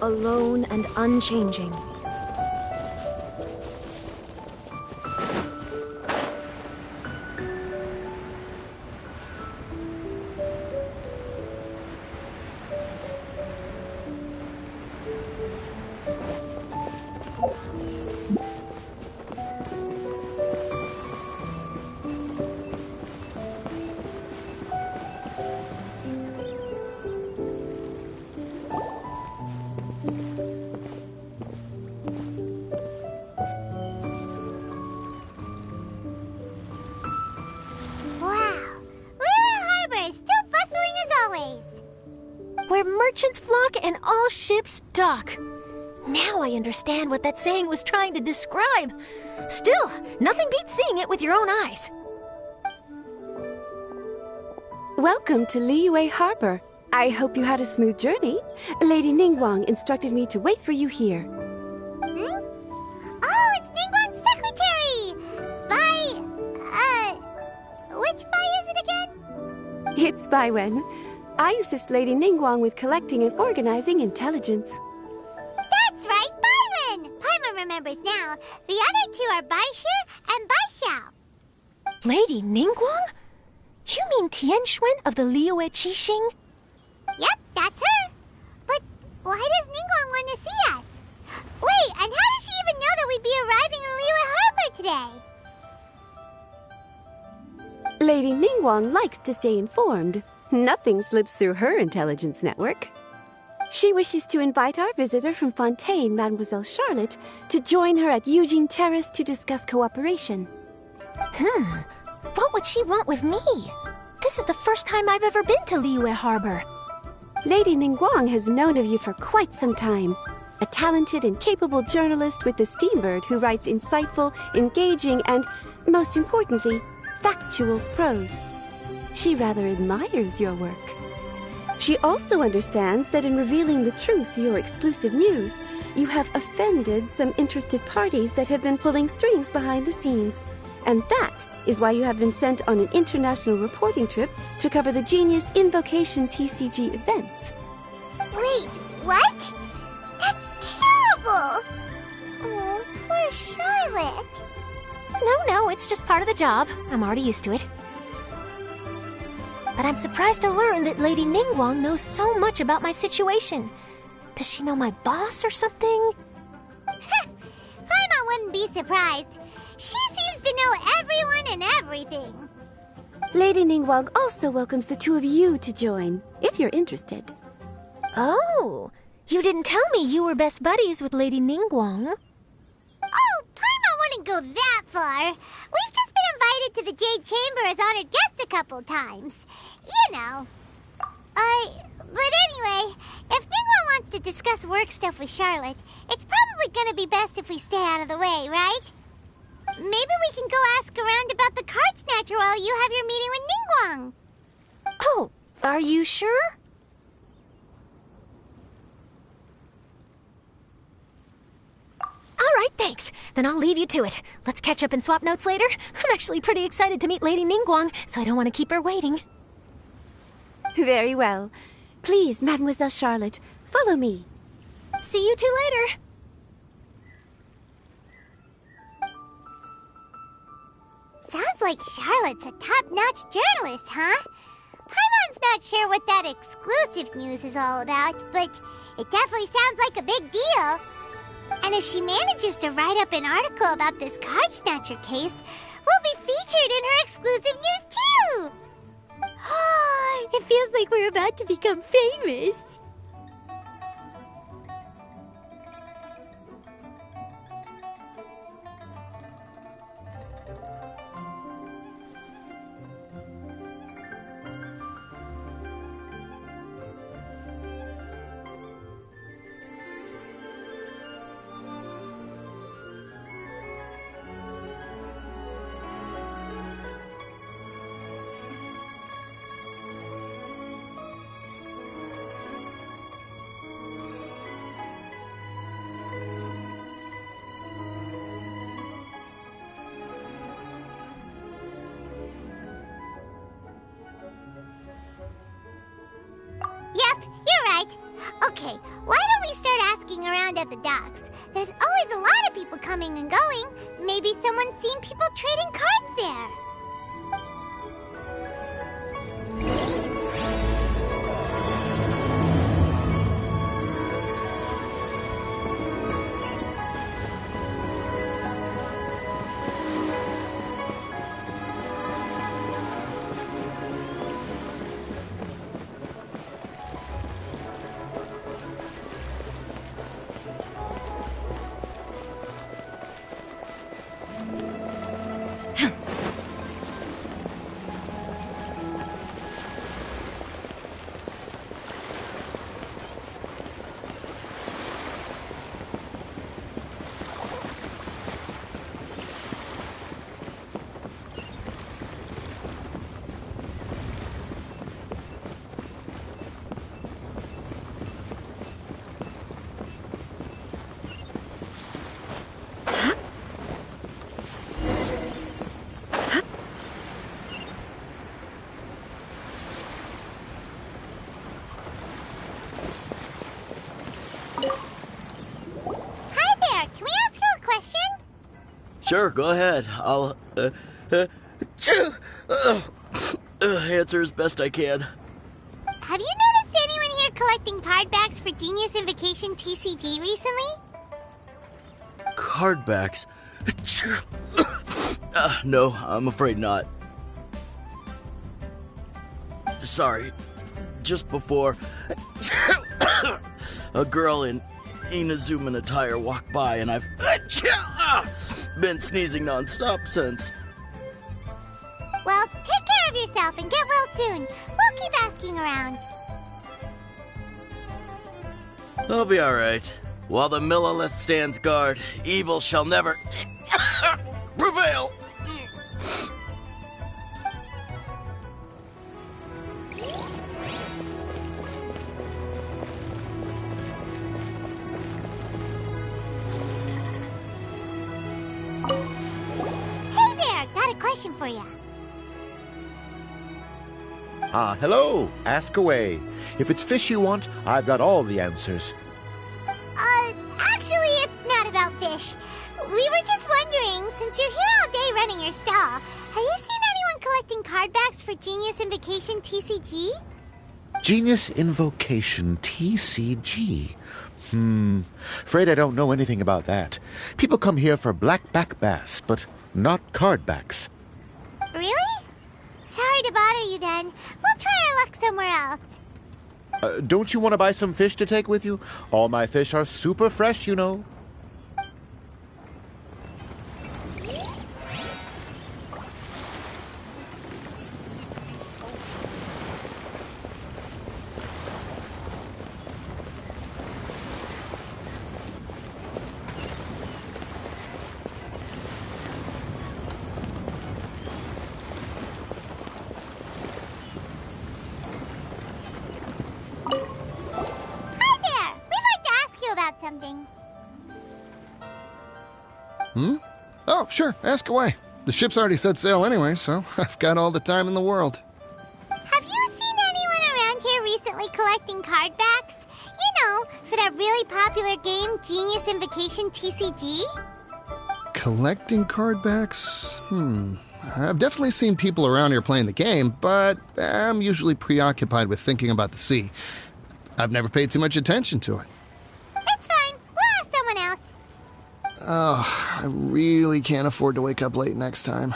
alone and unchanging. Wow! Liyue Harbor is still bustling as always. Where merchants flock and all ships dock. Now I understand what that saying was trying to describe. Still, nothing beats seeing it with your own eyes. Welcome to Liyue Harbor. I hope you had a smooth journey. Lady Ningguang instructed me to wait for you here. Hmm? Oh, it's Ningguang's secretary! Which Bai is it again? It's Baiwen. I assist Lady Ningguang with collecting and organizing intelligence. That's right, Baiwen! Paimon remembers now. The other two are Baishir and Baishao. Lady Ningguang? You mean Tianxuan of the Liyue Qixing? Yep, that's her. But why does Ningguang want to see us? Wait, and how does she even know that we'd be arriving in Liyue Harbor today? Lady Ningguang likes to stay informed. Nothing slips through her intelligence network. She wishes to invite our visitor from Fontaine, Mademoiselle Charlotte, to join her at Eugene Terrace to discuss cooperation. What would she want with me? This is the first time I've ever been to Liyue Harbor. Lady Ningguang has known of you for quite some time. A talented and capable journalist with the Steambird who writes insightful, engaging, and, most importantly, factual prose. She rather admires your work. She also understands that in revealing the truth, your exclusive news, you have offended some interested parties that have been pulling strings behind the scenes. And that is why you have been sent on an international reporting trip to cover the Genius Invocation TCG events. Wait, what? That's terrible! Oh, poor Charlotte. No, it's just part of the job. I'm already used to it. But I'm surprised to learn that Lady Ningguang knows so much about my situation. Does she know my boss or something? Paimon wouldn't be surprised. She seems to know everyone and everything. Lady Ningguang also welcomes the two of you to join, if you're interested. Oh, you didn't tell me you were best buddies with Lady Ningguang. Oh, Paimon wouldn't go that far. We've just been invited to the Jade Chamber as honored guests a couple times. You know. But anyway, if Ningguang wants to discuss work stuff with Charlotte, it's probably gonna be best if we stay out of the way, right? Maybe we can go ask around about the card snatcher while you have your meeting with Ningguang. Oh, are you sure? All right, thanks. Then I'll leave you to it. Let's catch up and swap notes later. I'm actually pretty excited to meet Lady Ningguang, so I don't want to keep her waiting. Very well. Please, Mademoiselle Charlotte, follow me. See you two later. Sounds like Charlotte's a top-notch journalist, huh? Paimon's not sure what that exclusive news is all about, but it definitely sounds like a big deal. And if she manages to write up an article about this card snatcher case, we'll be featured in her exclusive news too! It feels like we're about to become famous. looking around at the docks. There's always a lot of people coming and going. Maybe someone's seen people trading cards there. Sure, go ahead. I'll, answer as best I can. Have you noticed anyone here collecting card backs for Genius Invocation TCG recently? Card backs? No, I'm afraid not. Sorry. Just before, a girl in Inazuman attire walked by, and I've been sneezing nonstop since. Well, take care of yourself and get well soon. We'll keep asking around. I'll be alright. While the Millilith stands guard, evil shall never prevail. Hey there, got a question for you. Hello. Ask away. If it's fish you want, I've got all the answers. Actually, it's not about fish. We were just wondering, since you're here all day running your stall, have you seen anyone collecting card backs for Genius Invocation TCG? Genius Invocation TCG. Afraid I don't know anything about that. People come here for blackback bass, but not card backs. Really? Sorry to bother you then. We'll try our luck somewhere else. Don't you want to buy some fish to take with you? All my fish are super fresh, you know. Something. Oh, sure, ask away. The ship's already set sail anyway, so I've got all the time in the world. Have you seen anyone around here recently collecting card backs? You know, for that really popular game, Genius Invocation TCG? Collecting card backs? I've definitely seen people around here playing the game, but I'm usually preoccupied with thinking about the sea. I've never paid too much attention to it. It's fine. We'll ask someone else. Oh, I really can't afford to wake up late next time.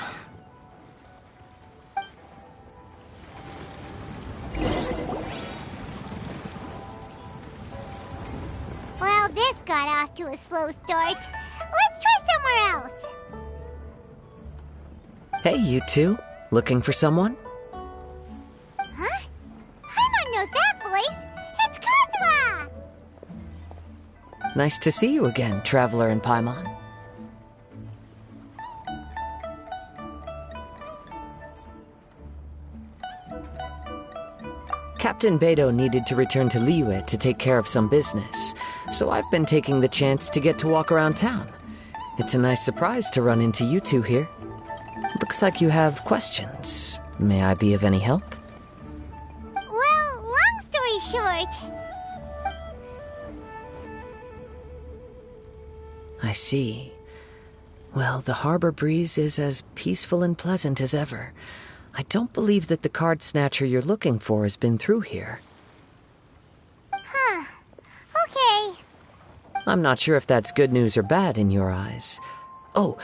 Well, this got off to a slow start. Let's try somewhere else. Hey, you two. Looking for someone? Huh? Paimon knows that voice. It's Kazuha! Nice to see you again, Traveler and Paimon. Captain Beidou needed to return to Liyue to take care of some business, so I've been taking the chance to get to walk around town. It's a nice surprise to run into you two here. Looks like you have questions. May I be of any help? Well, long story short... I see. Well, the harbor breeze is as peaceful and pleasant as ever. I don't believe that the card snatcher you're looking for has been through here. Huh. Okay. I'm not sure if that's good news or bad in your eyes. Oh,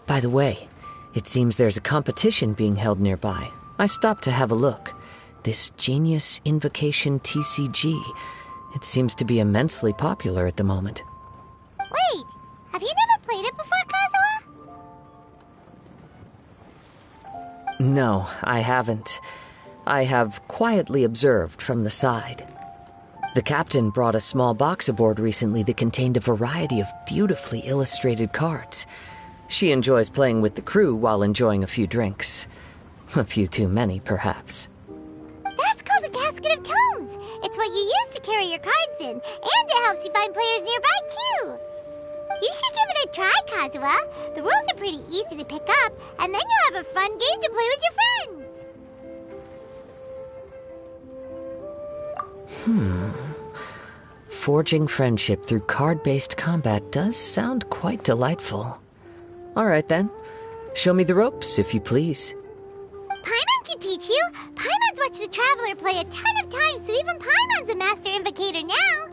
by the way, it seems there's a competition being held nearby. I stopped to have a look. This Genius Invocation TCG. It seems to be immensely popular at the moment. Wait, have you never played it before, Kazuha? No, I haven't. I have quietly observed from the side. The captain brought a small box aboard recently that contained a variety of beautifully illustrated cards. She enjoys playing with the crew while enjoying a few drinks. A few too many, perhaps. That's called a Casket of Tomes. It's what you use to carry your cards in, and it helps you find players nearby, too. You should give it a try, Kazuha. The rules are pretty easy to pick up, and then you'll have a fun game to play with your friends. Forging friendship through card-based combat does sound quite delightful. All right, then. Show me the ropes, if you please. Paimon can teach you. Paimon's watched the Traveler play a ton of times, so even Paimon's a master invocator now.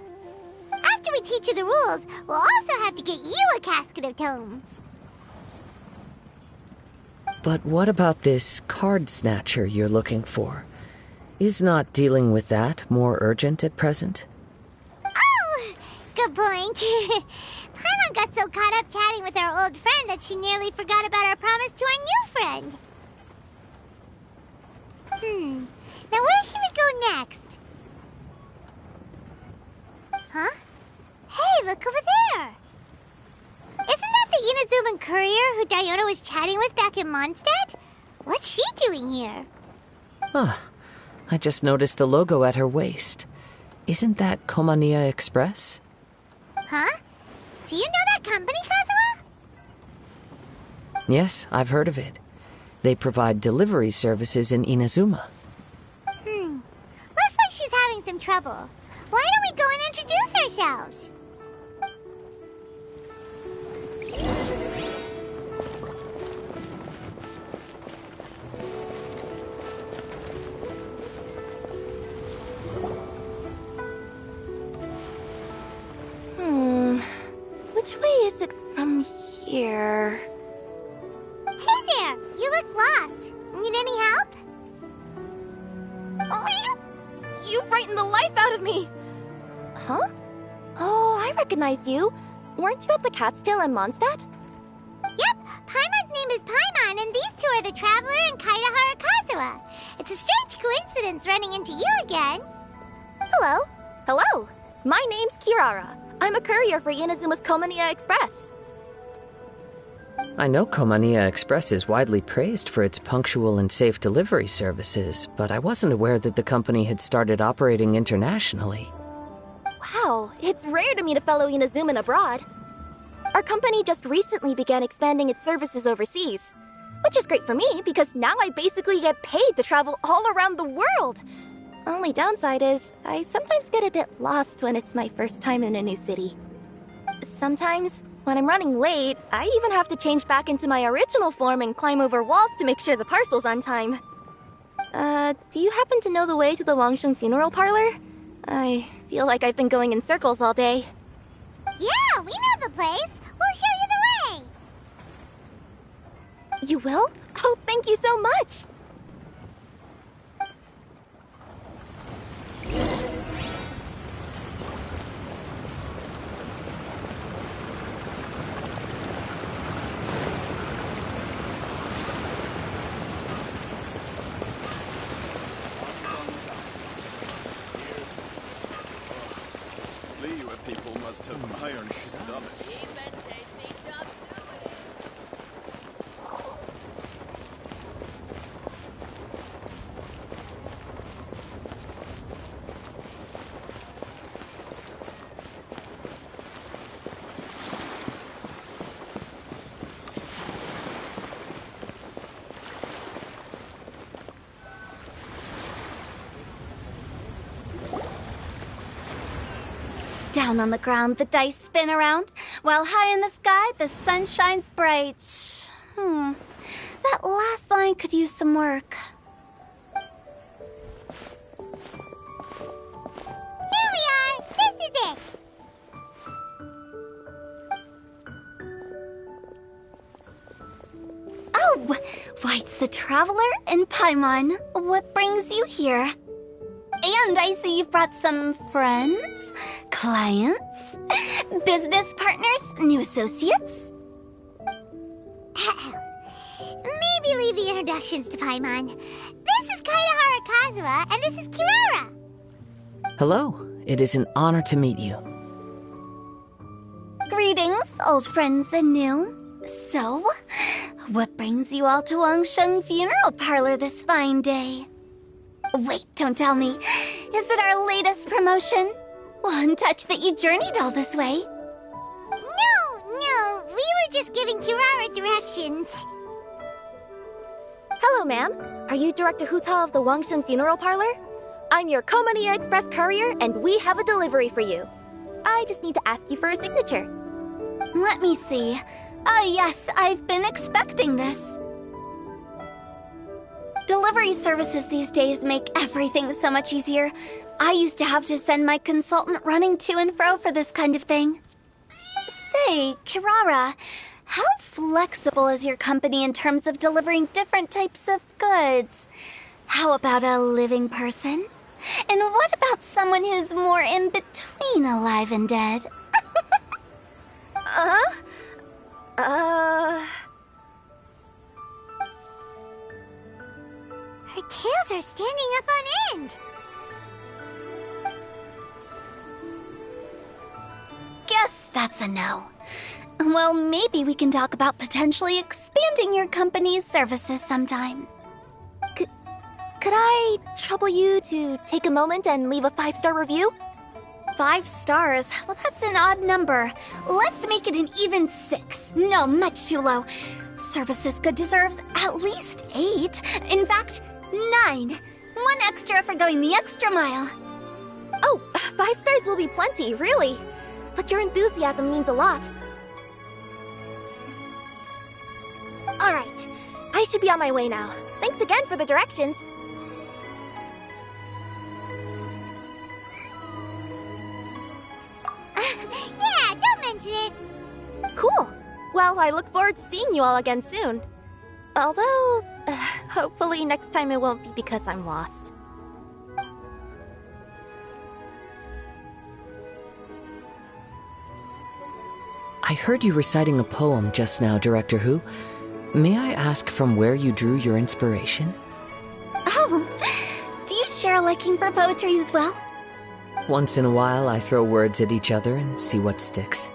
After we teach you the rules, we'll also have to get you a Casket of Tomes. But what about this card snatcher you're looking for? Is not dealing with that more urgent at present? Oh, good point. Paimon got so caught up chatting with our old friend that she nearly forgot about our promise to our new friend. Now where should we go next? Huh? Hey, look over there! Isn't that the Inazuman courier who Diona was chatting with back in Mondstadt? What's she doing here? I just noticed the logo at her waist. Isn't that Komania Express? Huh? Do you know that company, Kazuha? Yes, I've heard of it. They provide delivery services in Inazuma. Looks like she's having some trouble. Why don't we go and introduce ourselves? Which way is it from here? Hey there! You look lost. Need any help? You frightened the life out of me! Huh? Oh, I recognize you. Weren't you at the Cat's Tail in Mondstadt? Yep, Paimon's name is Paimon, and these two are the Traveler and Kaitahara Kazuha. It's a strange coincidence running into you again. Hello. Hello. My name's Kirara. I'm a courier for Inazuma's Komania Express. I know Komania Express is widely praised for its punctual and safe delivery services, but I wasn't aware that the company had started operating internationally. Wow, it's rare to meet a fellow Inazuman abroad. Our company just recently began expanding its services overseas, which is great for me because now I basically get paid to travel all around the world. Only downside is, I sometimes get a bit lost when it's my first time in a new city. Sometimes, when I'm running late, I even have to change back into my original form and climb over walls to make sure the parcel's on time. Do you happen to know the way to the Wangsheng funeral parlor? I feel like I've been going in circles all day. Yeah, we know the place. We'll show you the way. You will? Oh, thank you so much! Liyue people must have iron stomachs. Down on the ground, the dice spin around, while high in the sky, the sun shines bright. That last line could use some work. Here we are! This is it! Oh, White's the Traveler and Paimon. What brings you here? And I see you've brought some friends, clients, business partners, new associates. Maybe leave the introductions to Paimon. This is Kaedehara Kazuha, and this is Kirara. Hello, it is an honor to meet you. Greetings, old friends and new. So, what brings you all to Wangsheng Funeral Parlor this fine day? Wait, don't tell me. Is it our latest promotion? Well, in touch that you journeyed all this way. No, we were just giving Kirara directions. Hello, ma'am. Are you Director Huta of the Wangsheng Funeral Parlor? I'm your Komania Express courier, and we have a delivery for you. I just need to ask you for a signature. Let me see. Ah, yes, I've been expecting this. Delivery services these days make everything so much easier. I used to have to send my consultant running to and fro for this kind of thing. Say, Kirara, how flexible is your company in terms of delivering different types of goods? How about a living person? And what about someone who's more in between alive and dead? Her tails are standing up on end. Guess that's a no. Well, maybe we can talk about potentially expanding your company's services sometime. Could I trouble you to take a moment and leave a 5-star review? 5 stars? Well, that's an odd number. Let's make it an even 6. No, much too low. Services deserves at least 8. In fact, 9. 1 extra for going the extra mile. Oh, 5 stars will be plenty, really. But your enthusiasm means a lot. All right, I should be on my way now. Thanks again for the directions. Yeah, don't mention it. Cool. Well, I look forward to seeing you all again soon. Although, hopefully next time it won't be because I'm lost. I heard you reciting a poem just now, Director Hu. May I ask from where you drew your inspiration? Oh, do you share a liking for poetry as well? Once in a while, I throw words at each other and see what sticks.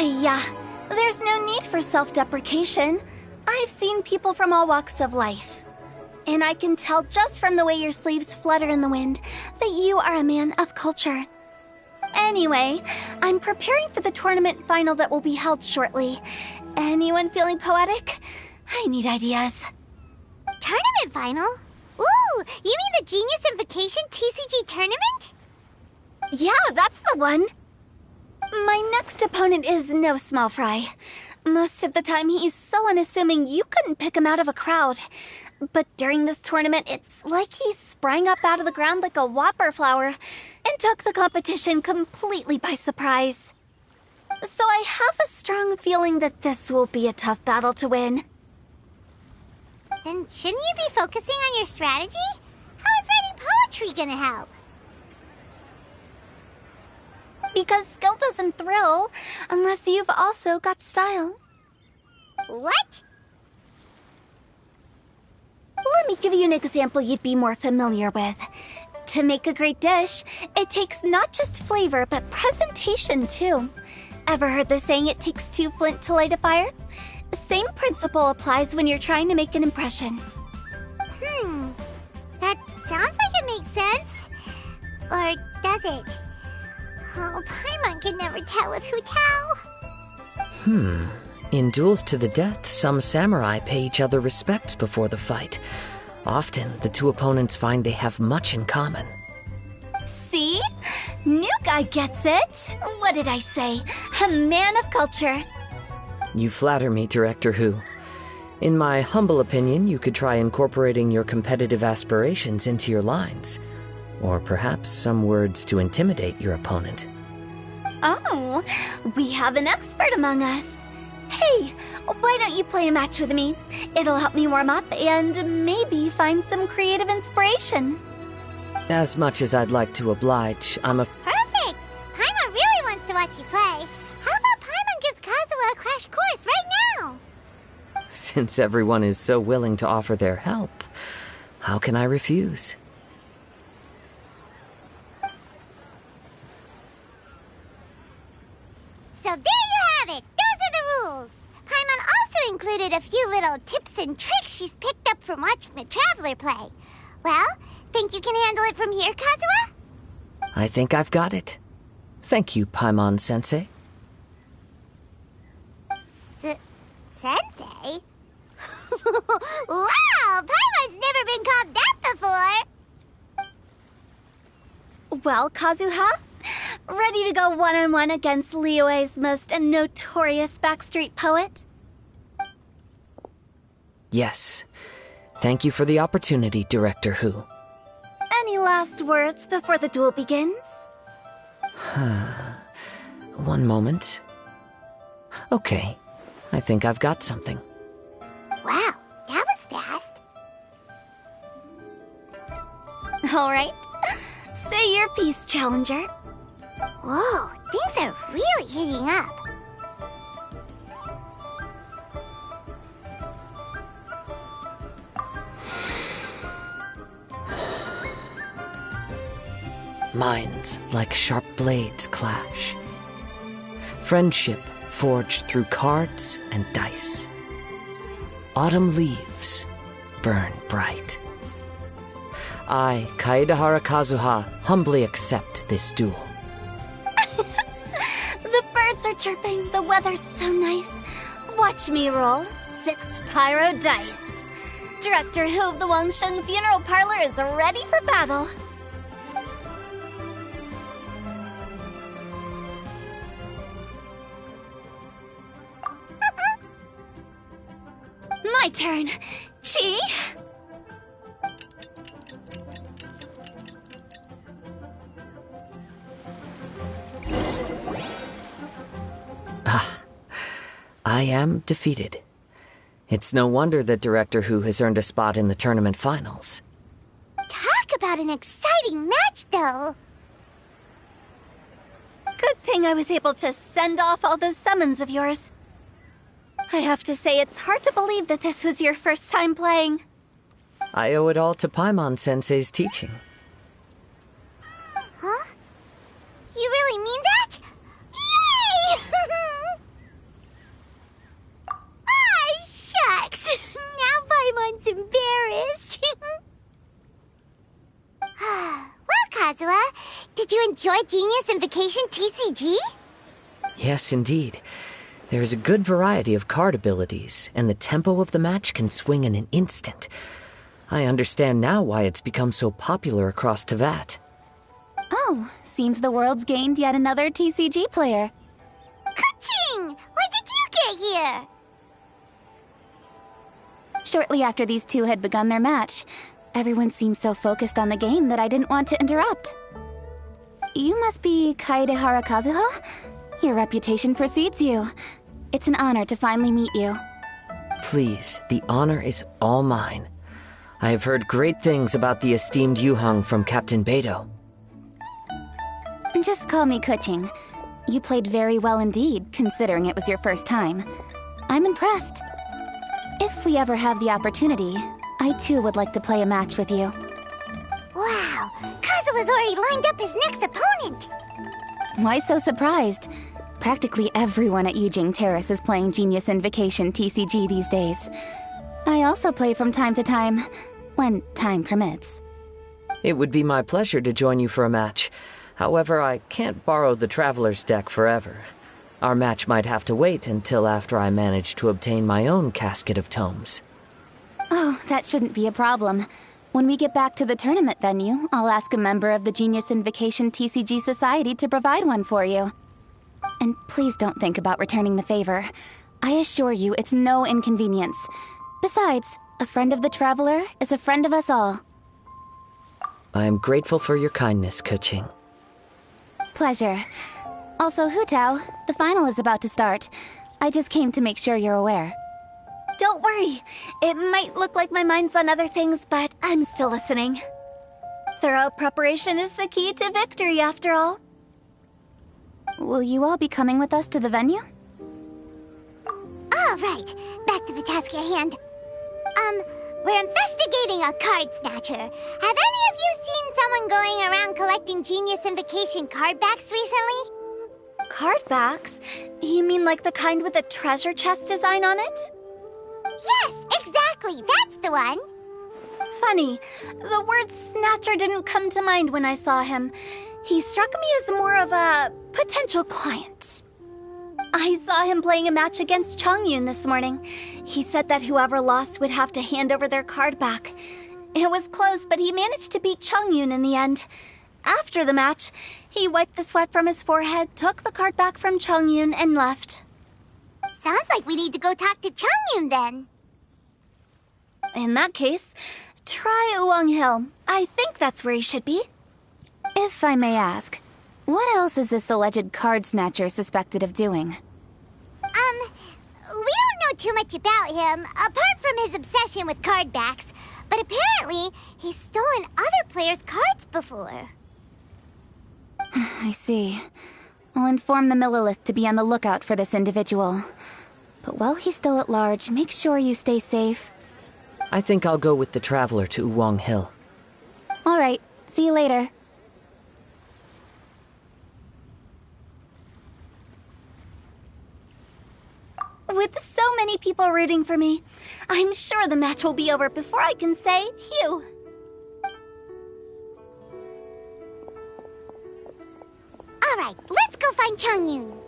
Yeah, there's no need for self-deprecation. I've seen people from all walks of life. And I can tell just from the way your sleeves flutter in the wind that you are a man of culture. Anyway, I'm preparing for the tournament final that will be held shortly. Anyone feeling poetic? I need ideas. Tournament final? Ooh, you mean the Genius Invocation TCG tournament? Yeah, that's the one. My next opponent is no small fry. Most of the time he's so unassuming you couldn't pick him out of a crowd. But during this tournament, it's like he sprang up out of the ground like a whopper flower and took the competition completely by surprise. So I have a strong feeling that this will be a tough battle to win. Then shouldn't you be focusing on your strategy? How is writing poetry gonna help? Because skill doesn't thrill unless you've also got style. What? Let me give you an example you'd be more familiar with. To make a great dish, it takes not just flavor, but presentation too. Ever heard the saying, it takes 2 flint to light a fire? The same principle applies when you're trying to make an impression. That sounds like it makes sense. Or does it? Oh, Paimon can never tell with Hu Tao. In duels to the death, some samurai pay each other respects before the fight. Often, the two opponents find they have much in common. See? New guy gets it. What did I say? A man of culture. You flatter me, Director Who. In my humble opinion, you could try incorporating your competitive aspirations into your lines. Or perhaps some words to intimidate your opponent. Oh, we have an expert among us. Hey, why don't you play a match with me? It'll help me warm up and maybe find some creative inspiration. As much as I'd like to oblige, Perfect! Paimon really wants to watch you play. How about Paimon gives Kazuha a crash course right now? Since everyone is so willing to offer their help, how can I refuse? So there you have it! Those are the rules! Paimon also included a few little tips and tricks she's picked up from watching the Traveler play. Well, think you can handle it from here, Kazuha? I think I've got it. Thank you, Paimon-sensei. Sensei? Wow! Paimon's never been called that before! Well, Kazuha, ready to go one-on-one against Liyue's most notorious backstreet poet? Yes. Thank you for the opportunity, Director Who. Any last words before the duel begins? One moment. Okay, I think I've got something. Wow, that was fast. All right. Say your piece, Challenger. Whoa, things are really heating up. Minds like sharp blades clash. Friendship forged through cards and dice. Autumn leaves burn bright. I, Kaedehara Kazuha, humbly accept this duel. The birds are chirping, the weather's so nice. Watch me roll 6 pyro dice. Director Who of the Wangshen Funeral Parlor is ready for battle. My turn. Chi? I am defeated. It's no wonder that Director Who has earned a spot in the tournament finals. Talk about an exciting match, though. Good thing I was able to send off all those summons of yours. I have to say, it's hard to believe that this was your first time playing. I owe it all to Paimon-sensei's teaching. Huh? You really mean that? Yay! Ah, shucks! Now Paimon's embarrassed. Well, Kazuha, did you enjoy Genius Invocation TCG? Yes, indeed. There is a good variety of card abilities, and the tempo of the match can swing in an instant. I understand now why it's become so popular across Teyvat. Oh, seems the world's gained yet another TCG player. Ka-ching! When did you get here? Shortly after these two had begun their match, everyone seemed so focused on the game that I didn't want to interrupt. You must be Kaedehara Kazuha? Your reputation precedes you. It's an honor to finally meet you. Please, the honor is all mine. I have heard great things about the esteemed Yuheng from Captain Beidou. Just call me Keqing. You played very well indeed, considering it was your first time. I'm impressed. If we ever have the opportunity, I too would like to play a match with you. Wow, Kazuha's already lined up his next opponent. Why so surprised? Practically everyone at Yujing Terrace is playing Genius Invocation TCG these days. I also play from time to time, when time permits. It would be my pleasure to join you for a match. However, I can't borrow the Traveler's deck forever. Our match might have to wait until after I manage to obtain my own casket of tomes. Oh, that shouldn't be a problem. When we get back to the tournament venue, I'll ask a member of the Genius Invocation TCG Society to provide one for you. And please don't think about returning the favor. I assure you it's no inconvenience. Besides, a friend of the Traveler is a friend of us all. I am grateful for your kindness, Keqing. Pleasure. Also, Hu Tao, the final is about to start. I just came to make sure you're aware. Don't worry. It might look like my mind's on other things, but I'm still listening. Thorough preparation is the key to victory, after all. Will you all be coming with us to the venue? All right, back to the task at hand. We're investigating a card snatcher. Have any of you seen someone going around collecting Genius Invocation card backs recently? Card backs? You mean like the kind with a treasure chest design on it? Yes, exactly. That's the one. Funny, the word snatcher didn't come to mind when I saw him. He struck me as more of a potential client. I saw him playing a match against Chongyun this morning. He said that whoever lost would have to hand over their card back. It was close, but he managed to beat Chongyun in the end. After the match, he wiped the sweat from his forehead, took the card back from Chongyun, and left. Sounds like we need to go talk to Chongyun then. In that case, try Uwang Hill. I think that's where he should be. If I may ask, what else is this alleged card snatcher suspected of doing? We don't know too much about him, apart from his obsession with card backs. But apparently, he's stolen other players' cards before. I see. I'll inform the Millilith to be on the lookout for this individual. But while he's still at large, make sure you stay safe. I think I'll go with the Traveler to Uwang Hill. All right, see you later. With so many people rooting for me, I'm sure the match will be over before I can say phew. All right, let's go find Chongyun.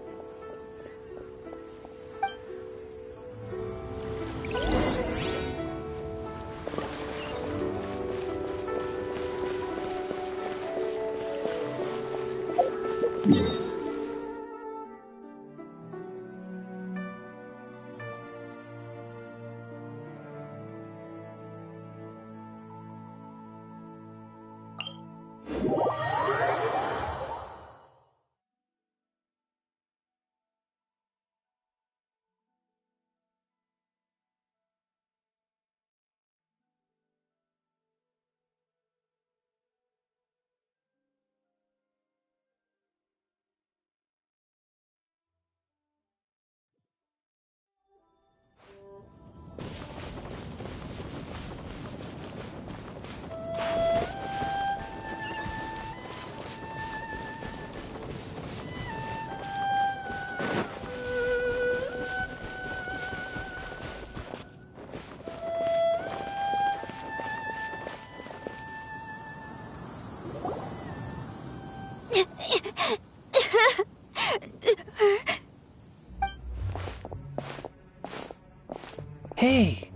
Hey,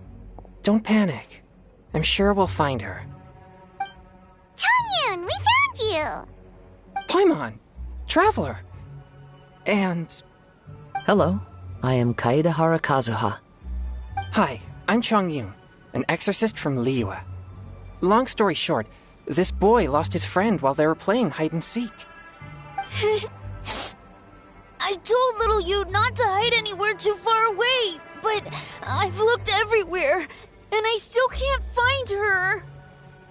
don't panic. I'm sure we'll find her. Chongyun, we found you! Paimon, Traveler. And... Hello, I am Kaedehara Kazuha. Hi, I'm Chongyun, an exorcist from Liyue. Long story short, this boy lost his friend while they were playing hide-and-seek. I told little Yu not to hide anywhere too far away, but I've looked everywhere, and I still can't find her.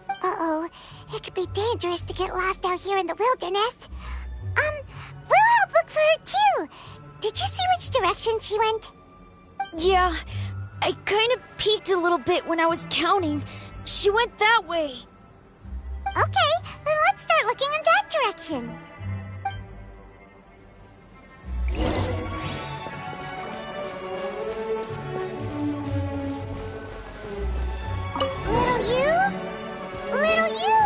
Uh-oh, it could be dangerous to get lost out here in the wilderness. We'll help look for her too. Did you see which direction she went? Yeah, I kind of peeked a little bit when I was counting. She went that way. Okay, then let's start looking in that direction. Little you? Little you?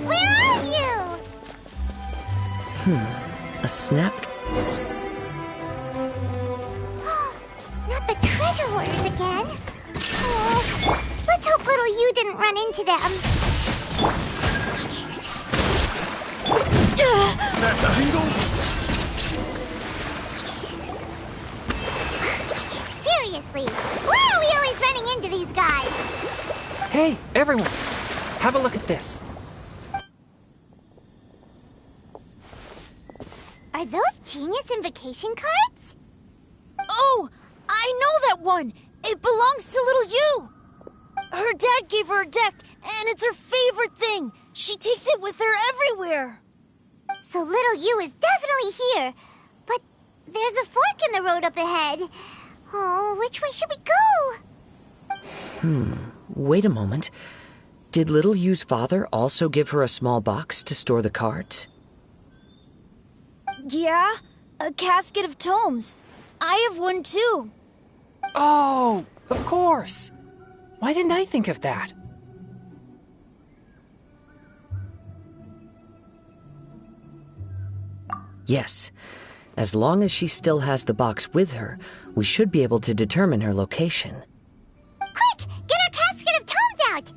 Where are you? A snapped... Not the treasure hoarders again. Oh, let's hope little you you didn't run into them. Seriously, why are we always running into these guys? Hey, everyone! Have a look at this. Are those Genius Invocation cards? Oh, I know that one! It belongs to little you! Her dad gave her a deck, and it's her favorite thing. She takes it with her everywhere. So little you is definitely here. But there's a fork in the road up ahead. Oh, which way should we go? Wait a moment. Did Little Yu's father also give her a small box to store the cards? Yeah, a casket of tomes. I have one too. Oh, of course. Why didn't I think of that? Yes. As long as she still has the box with her, we should be able to determine her location. Quick, get our casket of tomes out!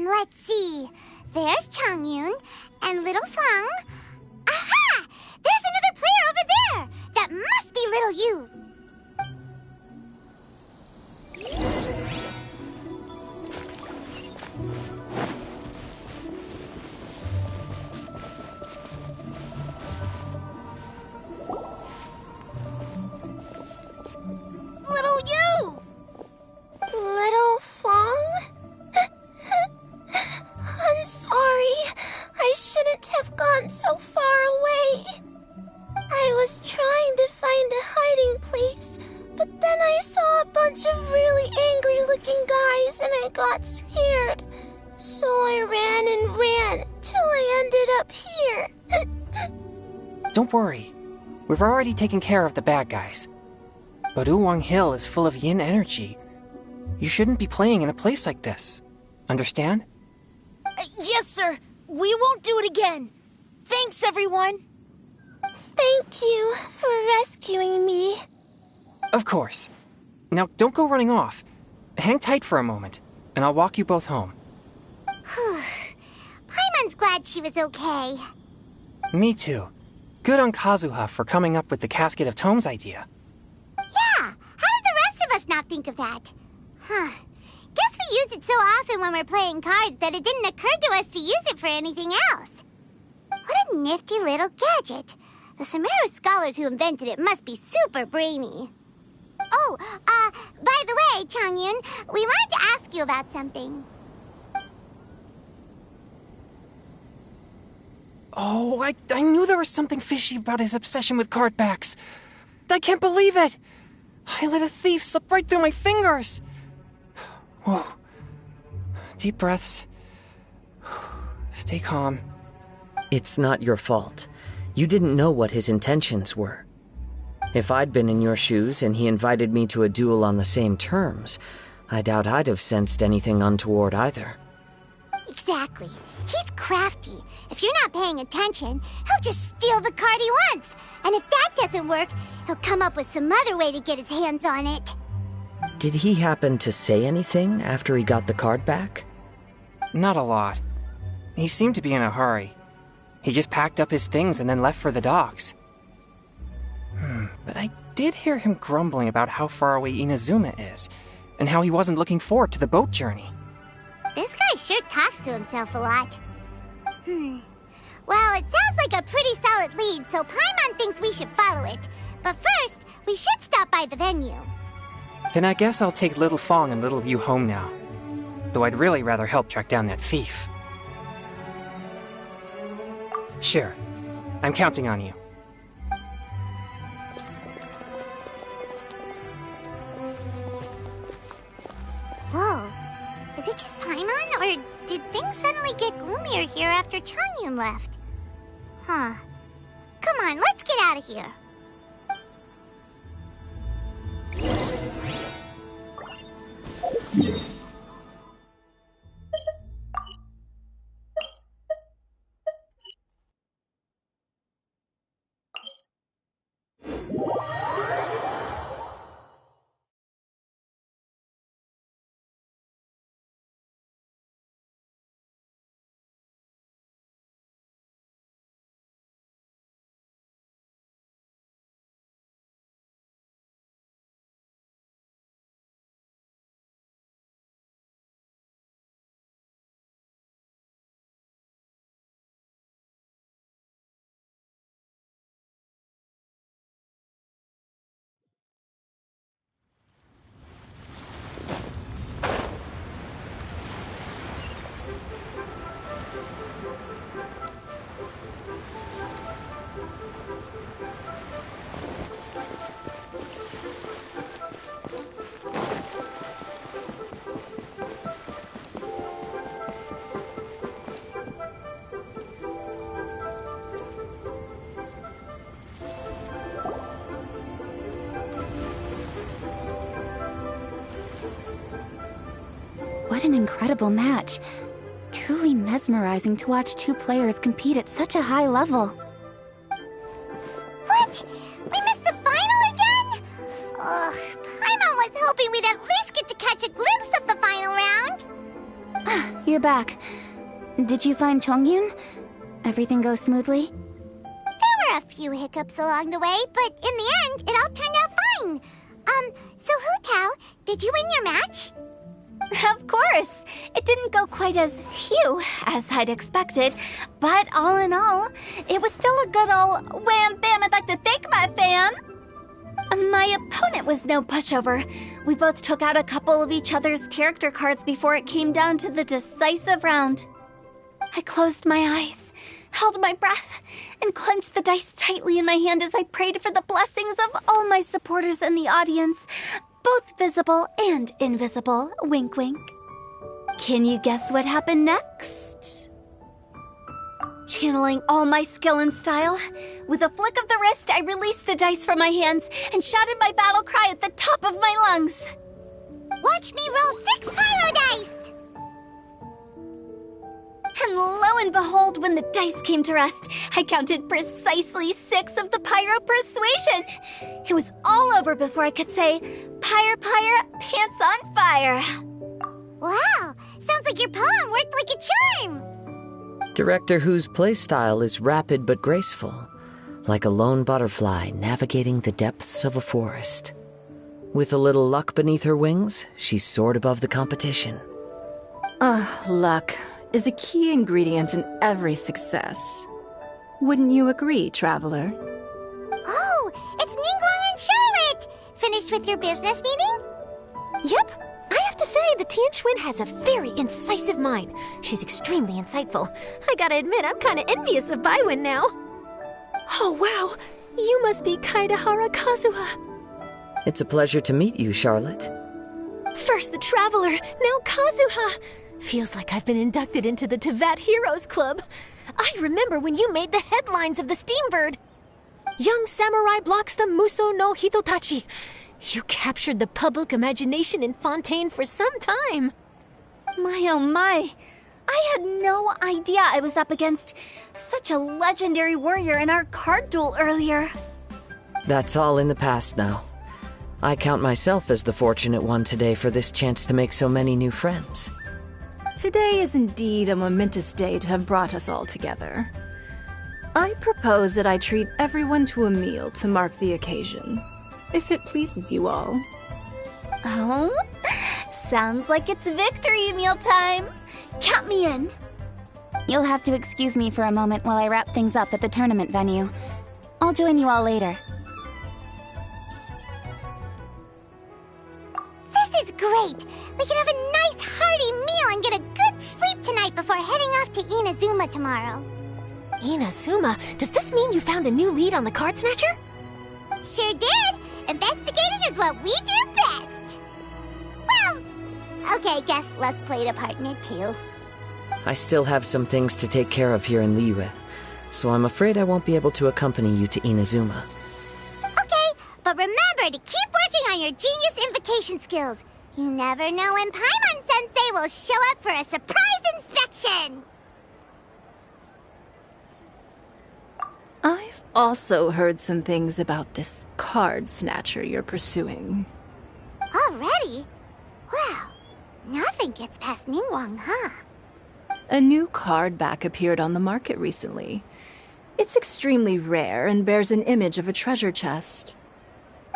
Let's see. There's Changyun and Little Fang. Aha! There's another player over there! That must be Little You. Little you! Little Fang? I'm sorry. I shouldn't have gone so far away. I was trying to find a hiding place, but then I saw a bunch of really angry-looking guys and I got scared. So I ran till I ended up here. Don't worry. We've already taken care of the bad guys. But Uwang Hill is full of yin energy. You shouldn't be playing in a place like this. Understand? Yes, sir. We won't do it again. Thanks, everyone. Thank you for rescuing me. Of course. Now, don't go running off. Hang tight for a moment, and I'll walk you both home. Paimon's glad she was okay. Me too. Good on Kazuha for coming up with the Casket of Tomes idea. Yeah, how did the rest of us not think of that? Guess we use it so often when we're playing cards that it didn't occur to us to use it for anything else. What a nifty little gadget. The Sumeru scholars who invented it must be super brainy. Oh, by the way, Changyun, we wanted to ask you about something. Oh, I knew there was something fishy about his obsession with card backs. I can't believe it! I let a thief slip right through my fingers! Whoa. Deep breaths. Stay calm. It's not your fault. You didn't know what his intentions were. If I'd been in your shoes and he invited me to a duel on the same terms, I doubt I'd have sensed anything untoward either. Exactly. He's crafty. If you're not paying attention, he'll just steal the card he wants. And if that doesn't work, he'll come up with some other way to get his hands on it. Did he happen to say anything after he got the card back? Not a lot. He seemed to be in a hurry. He just packed up his things and then left for the docks. But I did hear him grumbling about how far away Inazuma is, and how he wasn't looking forward to the boat journey. This guy sure talks to himself a lot. Well, it sounds like a pretty solid lead, so Paimon thinks we should follow it. But first, we should stop by the venue. Then I guess I'll take Little Fang and Little Yu home now. Though I'd really rather help track down that thief. Sure. I'm counting on you. Whoa. Is it just Paimon, or did things suddenly get gloomier here after Changyun left? Come on, let's get out of here. What an incredible match. Truly mesmerizing to watch two players compete at such a high level. What? We missed the final again? Ugh, Paimon was hoping we'd at least get to catch a glimpse of the final round. You're back. Did you find Chongyun? Everything go smoothly? There were a few hiccups along the way, but in the end, it all turned out fine. So Hu Tao, did you win your match? Of course! It didn't go quite as Hugh as I'd expected, but all in all, it was still a good old wham bam. I'd like to thank my fam! My opponent was no pushover. We both took out a couple of each other's character cards before it came down to the decisive round. I closed my eyes, held my breath, and clenched the dice tightly in my hand as I prayed for the blessings of all my supporters in the audience, both visible and invisible. Wink, wink. Can you guess what happened next? Channeling all my skill and style, with a flick of the wrist, I released the dice from my hands and shouted my battle cry at the top of my lungs. Watch me roll 6 pyro dice! And lo and behold, when the dice came to rest, I counted precisely 6 of the pyro persuasion. It was all over before I could say, "Pyre, pyre, pants on fire." Wow, sounds like your poem worked like a charm. Director Who's playstyle is rapid but graceful, like a lone butterfly navigating the depths of a forest. With a little luck beneath her wings, she soared above the competition. Luck is a key ingredient in every success. Wouldn't you agree, Traveler? Oh, it's Ningguang and Charlotte! Finished with your business meeting? Yep. I have to say, the Tianquan has a very incisive mind. She's extremely insightful. I gotta admit, I'm kinda envious of Baiwen now. Oh, wow. You must be Kaidahara Kazuha. It's a pleasure to meet you, Charlotte. First the Traveler, now Kazuha. Feels like I've been inducted into the Tevat Heroes Club. I remember when you made the headlines of the Steambird. Young samurai blocks the Muso no Hitotachi. You captured the public imagination in Fontaine for some time. My oh my. I had no idea I was up against such a legendary warrior in our card duel earlier. That's all in the past now. I count myself as the fortunate one today for this chance to make so many new friends. Today is indeed a momentous day to have brought us all together. I propose that I treat everyone to a meal to mark the occasion, if it pleases you all. Oh? Sounds like it's victory meal time. Count me in. You'll have to excuse me for a moment while I wrap things up at the tournament venue. I'll join you all later. This is great! We can have a nice hearty meal and get a good sleep tonight before heading off to Inazuma tomorrow. Inazuma? Does this mean you found a new lead on the Card Snatcher? Sure did! Investigating is what we do best! Well, okay, guess luck played a part in it too. I still have some things to take care of here in Liyue, so I'm afraid I won't be able to accompany you to Inazuma. Okay, but remember to keep working on your genius invocation skills. You never know when Paimon-sensei will show up for a surprise inspection! I've also heard some things about this card snatcher you're pursuing. Already? Well, nothing gets past Ningguang, huh? A new card back appeared on the market recently. It's extremely rare and bears an image of a treasure chest.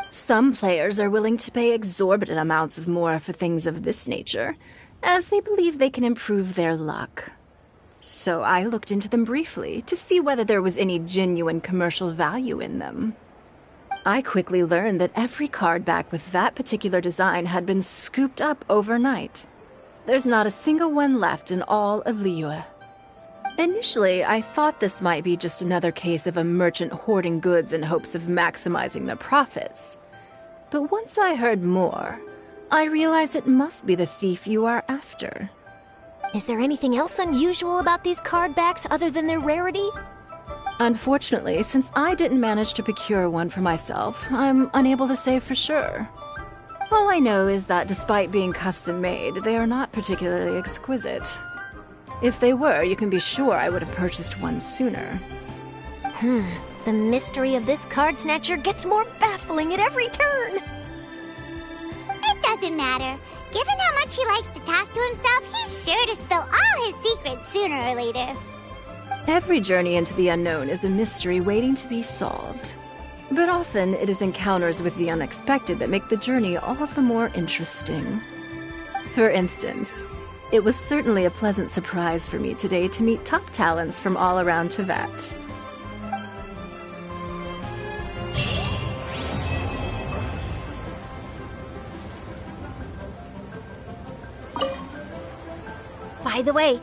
Some players are willing to pay exorbitant amounts of more for things of this nature, as they believe they can improve their luck. So I looked into them briefly to see whether there was any genuine commercial value in them. I quickly learned that every card back with that particular design had been scooped up overnight. There's not a single one left in all of Liyue. Initially, I thought this might be just another case of a merchant hoarding goods in hopes of maximizing their profits. But once I heard more, I realized it must be the thief you are after. Is there anything else unusual about these card backs other than their rarity? Unfortunately, since I didn't manage to procure one for myself, I'm unable to say for sure. All I know is that despite being custom-made, they are not particularly exquisite. If they were, you can be sure I would have purchased one sooner. The mystery of this card snatcher gets more baffling at every turn. It doesn't matter. Given how much he likes to talk to himself, he's sure to spill all his secrets sooner or later. Every journey into the unknown is a mystery waiting to be solved. But often, it is encounters with the unexpected that make the journey all the more interesting. For instance, it was certainly a pleasant surprise for me today to meet top talents from all around Teyvat. By the way,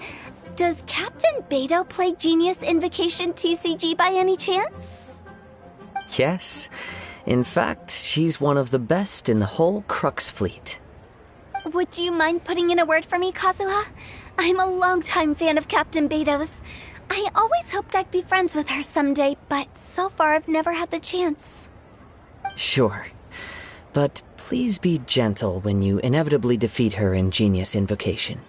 does Captain Beidou play Genius Invocation TCG by any chance? Yes. In fact, she's one of the best in the whole Crux fleet. Would you mind putting in a word for me, Kazuha? I'm a longtime fan of Captain Beidou's. I always hoped I'd be friends with her someday, but so far I've never had the chance. Sure. But please be gentle when you inevitably defeat her in Genius Invocation.